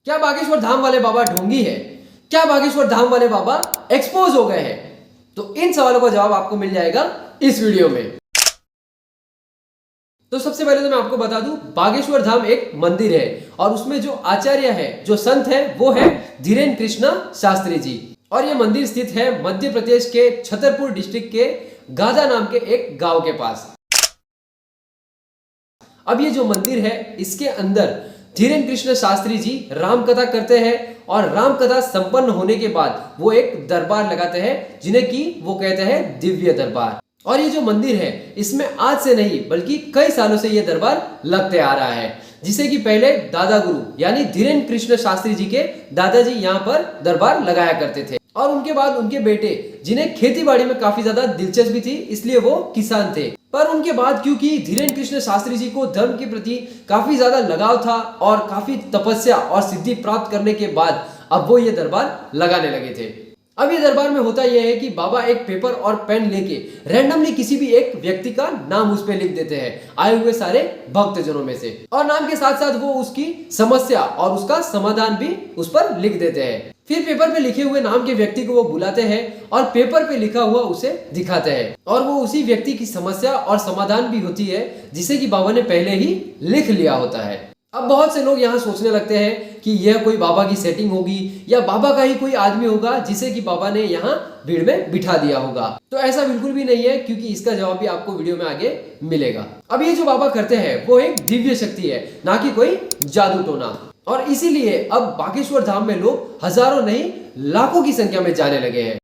क्या बागेश्वर धाम वाले बाबा ढोंगी है? क्या बागेश्वर धाम वाले बाबा एक्सपोज हो गए हैं? तो इन सवालों का जवाब आपको मिल जाएगा इस वीडियो में। तो सबसे पहले तो मैं आपको बता दूं, बागेश्वर धाम एक मंदिर है और उसमें जो आचार्य है, जो संत है, वो है धीरेन कृष्णा शास्त्री जी। और ये मंदिर स्थित है मध्य प्रदेश के छतरपुर डिस्ट्रिक्ट के गाजा नाम के एक गांव के पास। अब ये जो मंदिर है, इसके अंदर धीरेन कृष्ण शास्त्री जी राम कथा करते हैं और राम कथा संपन्न होने के बाद वो एक दरबार लगाते हैं, जिन्हें की वो कहते हैं दिव्य दरबार। और ये जो मंदिर है, इसमें आज से नहीं बल्कि कई सालों से ये दरबार लगते आ रहा है, जिसे कि पहले दादा गुरु यानी धीरेन कृष्ण शास्त्री जी के दादाजी यहाँ पर दरबार लगाया करते थे। और उनके बाद उनके बेटे, जिन्हें खेती बाड़ी में काफी ज्यादा दिलचस्पी थी, इसलिए वो किसान थे। पर उनके बाद क्योंकि धीरेन कृष्ण शास्त्री जी को धर्म के प्रति काफी ज्यादा लगाव था और काफी तपस्या और सिद्धि प्राप्त करने के बाद अब वो ये दरबार लगाने लगे थे। अब ये दरबार में होता यह है कि बाबा एक पेपर और पेन लेके रैंडमली किसी भी एक व्यक्ति का नाम उस पे लिख देते हैं, आए हुए सारे भक्तजनों में से, और नाम के साथ साथ वो उसकी समस्या और उसका समाधान भी उस पर लिख देते हैं। फिर पेपर पे लिखे हुए नाम के व्यक्ति को वो बुलाते हैं और पेपर पे लिखा हुआ उसे दिखाते हैं, और वो उसी व्यक्ति की समस्या और समाधान भी होती है, जिसे कि बाबा ने पहले ही लिख लिया होता है। अब बहुत से लोग यहाँ सोचने लगते हैं कि यह कोई बाबा की सेटिंग होगी या बाबा का ही कोई आदमी होगा जिसे कि बाबा ने यहाँ भीड़ में बिठा दिया होगा। तो ऐसा बिल्कुल भी नहीं है, क्योंकि इसका जवाब भी आपको वीडियो में आगे मिलेगा। अब ये जो बाबा करते हैं वो एक दिव्य शक्ति है, ना कि कोई जादू टोना। और इसीलिए अब बागेश्वर धाम में लोग हजारों नहीं लाखों की संख्या में जाने लगे हैं।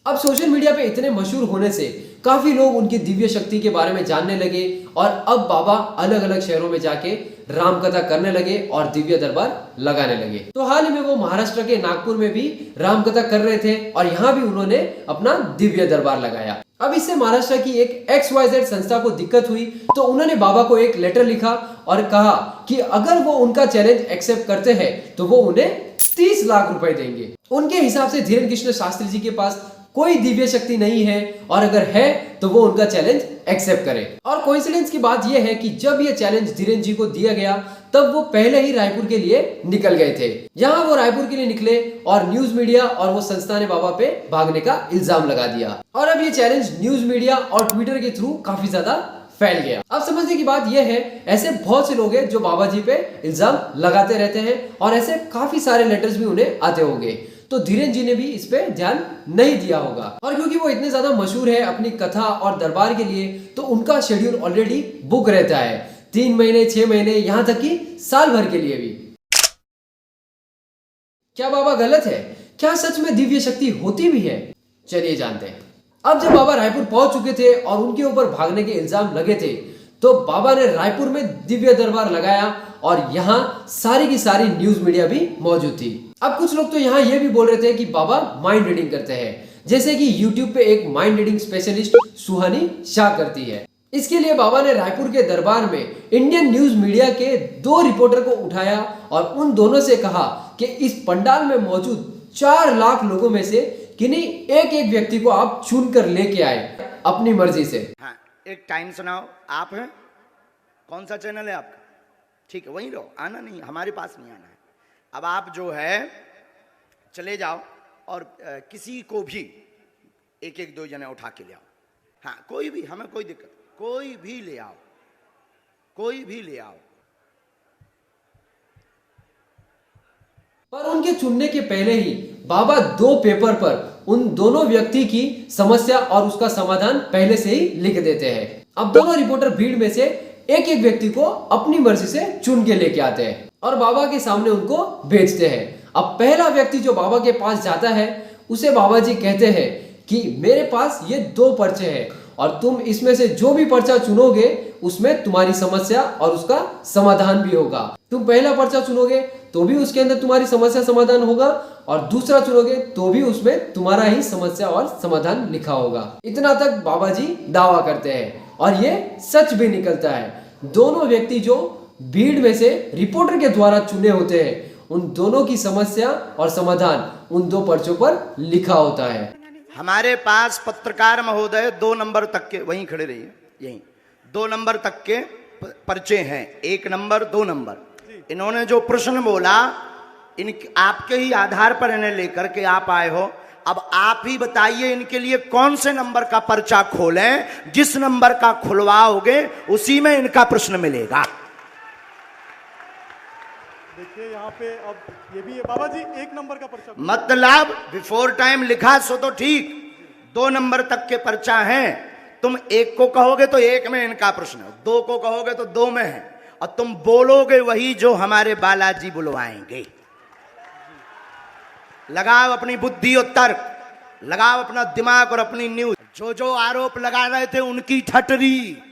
अब सोशल मीडिया पे इतने मशहूर होने से काफी लोग उनकी दिव्य शक्ति के बारे में जानने लगे और अब बाबा अलग अलग शहरों में जाके राम कथा करने लगे और दिव्य दरबार लगाने लगे। तो हाल ही में वो महाराष्ट्र के नागपुर में भी राम कथा कर रहे थे और यहाँ भी उन्होंने अपना दिव्य दरबार लगाया। अब इससे महाराष्ट्र की एक XYZ संस्था को दिक्कत हुई, तो उन्होंने बाबा को एक लेटर लिखा और कहा कि अगर वो उनका चैलेंज एक्सेप्ट करते हैं तो वो उन्हें 30 लाख रुपए देंगे। उनके हिसाब से धीरेन कृष्ण शास्त्री जी के पास कोई दिव्य शक्ति नहीं है, और अगर है तो वो उनका चैलेंज एक्सेप्ट करें। और कोइंसिडेंस की बात यह है कि जब ये चैलेंज धीरेन जी को दिया गया तब वो पहले ही रायपुर के लिए निकल गए थे। यहाँ वो रायपुर के लिए निकले और न्यूज मीडिया और वो संस्था ने बाबा पे भागने का इल्जाम लगा दिया, और अब ये चैलेंज न्यूज मीडिया और ट्विटर के थ्रू काफी ज्यादा फैल गया। अब समझने की बात यह है, ऐसे बहुत से लोग हैं जो बाबा जी पे इल्जाम लगाते रहते हैं और ऐसे काफी सारे लेटर्स भी उन्हें आते होंगे। तो धीरेन जी ने भी इस पे ध्यान नहीं दिया होगा, और क्योंकि वो इतने ज्यादा मशहूर है अपनी कथा और दरबार के लिए, तो उनका शेड्यूल ऑलरेडी बुक रहता है 3 महीने, 6 महीने, यहाँ तक कि साल भर के लिए भी। क्या बाबा गलत है? क्या सच में दिव्य शक्ति होती भी है? चलिए जानते हैं। अब जब बाबा रायपुर पहुंच चुके थे और उनके ऊपर भागने के इल्जाम लगे थे, तो बाबा ने रायपुर में दिव्य दरबार लगाया और यहाँ सारी की सारी न्यूज मीडिया भी मौजूद थी। अब कुछ लोग तो यहाँ ये भी बोल रहे थे कि बाबा माइंड रीडिंग करते हैं, जैसे कि YouTube पे एक माइंड रीडिंग स्पेशलिस्ट सुहानी शाह करती है। इसके लिए बाबा ने रायपुर के दरबार में इंडियन न्यूज मीडिया के 2 रिपोर्टर को उठाया और उन दोनों से कहा कि इस पंडाल में मौजूद 4 लाख लोगों में से किन्हीं एक एक व्यक्ति को आप चुन कर लेके आए अपनी मर्जी से। हाँ, एक टाइम सुनाओ। आप हैं? कौन सा चैनल है आपका? ठीक है, वहीं रहो, आना नहीं, हमारे पास नहीं आना है। अब आप जो है चले जाओ और किसी को भी एक एक 2 जने उठा के ले आओ। हाँ, कोई भी, हमें कोई दिक्कत, कोई भी ले आओ, कोई भी ले आओ। पर उनके चुनने के पहले ही बाबा 2 पेपर पर उन दोनों व्यक्ति की समस्या और उसका समाधान पहले से ही लिख देते हैं। अब दोनों रिपोर्टर भीड़ में से एक एक व्यक्ति को अपनी मर्जी से चुन के लेके आते हैं और बाबा के सामने उनको भेजते हैं। अब पहला व्यक्ति जो बाबा के पास जाता है, उसे बाबा जी कहते हैं कि मेरे पास ये 2 पर्चे हैं और तुम इसमें से जो भी पर्चा चुनोगे उसमें तुम्हारी समस्या और उसका समाधान भी होगा। तुम पहला पर्चा चुनोगे तो भी उसके अंदर तुम्हारी समस्या समाधान होगा, और दूसरा चुनोगे तो भी उसमें तुम्हारा ही समस्या और समाधान लिखा होगा। इतना तक बाबा जी दावा करते हैं और ये सच भी निकलता है। दोनों व्यक्ति जो भीड़ में से रिपोर्टर के द्वारा चुने होते हैं, उन दोनों की समस्या और समाधान उन 2 पर्चों पर लिखा होता है। हमारे पास पत्रकार महोदय 2 नंबर तक के, वहीं खड़े रहिए, यहीं 2 नंबर तक के पर्चे हैं, 1 नंबर 2 नंबर। इन्होंने जो प्रश्न बोला, इन आपके ही आधार पर इन्हें लेकर के आप आए हो। अब आप ही बताइए इनके लिए कौन से नंबर का पर्चा खोलें, जिस नंबर का खुलवाओगे उसी में इनका प्रश्न मिलेगा। देखिए यहाँ पे अब ये भी है बाबा जी, 1 नंबर का पर्चा। मतलब बिफोर टाइम लिखा सो तो ठीक, 2 नंबर तक के पर्चा हैं। तुम 1 को कहोगे तो 1 में इनका प्रश्न, 2 को कहोगे तो 2 में है, और तुम बोलोगे वही जो हमारे बालाजी बुलवाएंगे। लगाओ अपनी बुद्धि और तर्क, लगाओ अपना दिमाग और अपनी न्यूज। जो जो आरोप लगा रहे थे उनकी ठटरी।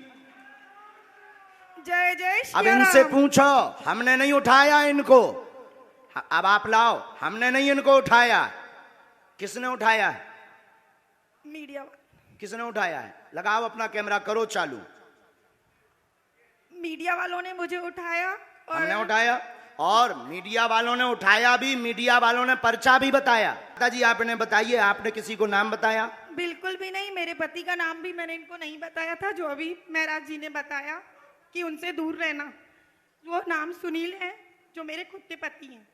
जय जय अब श्री इनसे राम। पूछो, हमने नहीं उठाया इनको। अब आप लाओ, हमने नहीं इनको उठाया। किसने उठाया है? मीडिया वाले। किसने उठाया है? लगाओ अपना कैमरा, करो चालू। मीडिया वालों ने मुझे उठाया और हमने उठाया, और मीडिया वालों ने उठाया भी, मीडिया वालों ने पर्चा भी बताया। दादाजी आप इन्हें बताइए, आपने किसी को नाम बताया? बिल्कुल भी नहीं, मेरे पति का नाम भी मैंने इनको नहीं बताया था। जो अभी महराज जी ने बताया कि उनसे दूर रहना, वो नाम सुनील है, जो मेरे खुद के पति हैं।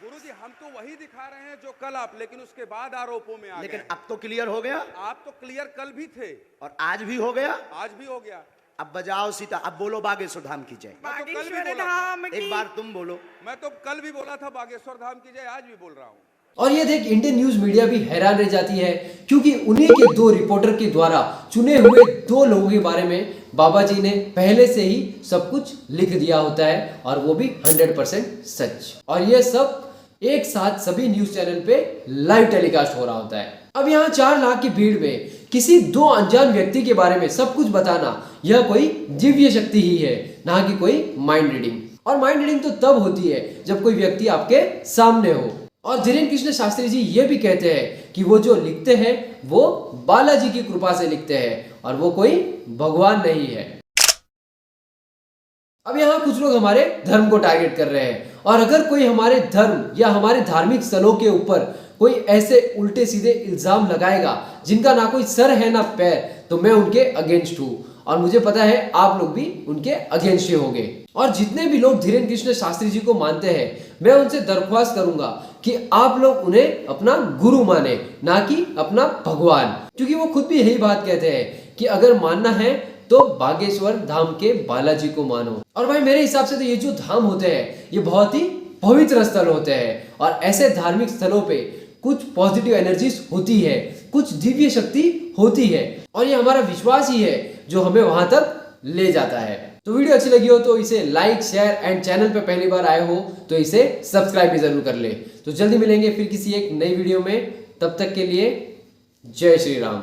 गुरुजी हम तो वही दिखा रहे हैं जो कल आप, लेकिन उसके बाद आरोपों में आ लेकिन गए। अब तो क्लियर हो गया। आप तो क्लियर कल भी थे और आज भी हो गया। आज भी हो गया। अब बजाओ सीता, अब बोलो बागेश्वर धाम की जय। मैं तो कल भी बागेश्वर बोला था। धाम एक की। बार तुम बोलो। मैं तो कल भी बोला था बागेश्वर धाम की जय, आज भी बोल रहा हूँ। और ये देख इंडियन न्यूज मीडिया भी हैरान रह जाती है, क्योंकि उन्हीं के 2 रिपोर्टर के द्वारा चुने हुए 2 लोगों के बारे में बाबा जी ने पहले से ही सब कुछ लिख दिया होता है, और वो भी 100% सच। और ये सब एक साथ सभी न्यूज चैनल पे लाइव टेलीकास्ट हो रहा होता है। अब यहाँ 4 लाख की भीड़ में किसी 2 अनजान व्यक्ति के बारे में सब कुछ बताना, यह कोई दिव्य शक्ति ही है, ना कि कोई माइंड रीडिंग। और माइंड रीडिंग तो तब होती है जब कोई व्यक्ति आपके सामने हो। और धीरेन्द्र कृष्ण शास्त्री जी ये भी कहते हैं कि वो जो लिखते हैं वो बालाजी की कृपा से लिखते हैं, और वो कोई भगवान नहीं है। अब यहाँ कुछ लोग हमारे धर्म को टारगेट कर रहे हैं, और अगर कोई हमारे धर्म या हमारे धार्मिक स्थलों के ऊपर कोई ऐसे उल्टे सीधे इल्जाम लगाएगा जिनका ना कोई सर है ना पैर, तो मैं उनके अगेंस्ट हूँ, और मुझे पता है आप लोग भी उनके अगेंस्ट ही होंगे। और जितने भी लोग धीरेन्द्र कृष्ण शास्त्री जी को मानते हैं, मैं उनसे दरख्वास्त करूंगा कि आप लोग उन्हें अपना गुरु माने, ना कि अपना भगवान, क्योंकि वो खुद भी यही बात कहते हैं कि अगर मानना है तो बागेश्वर धाम के बालाजी को मानो। और भाई मेरे हिसाब से तो ये जो धाम होते हैं ये बहुत ही पवित्र स्थल होते हैं, और ऐसे धार्मिक स्थलों पे कुछ पॉजिटिव एनर्जीज होती है, कुछ दिव्य शक्ति होती है, और ये हमारा विश्वास ही है जो हमें वहां तक ले जाता है। तो वीडियो अच्छी लगी हो तो इसे लाइक, शेयर एंड चैनल पे पहली बार आए हो तो इसे सब्सक्राइब भी जरूर कर ले। तो जल्दी मिलेंगे फिर किसी एक नई वीडियो में, तब तक के लिए जय श्री राम।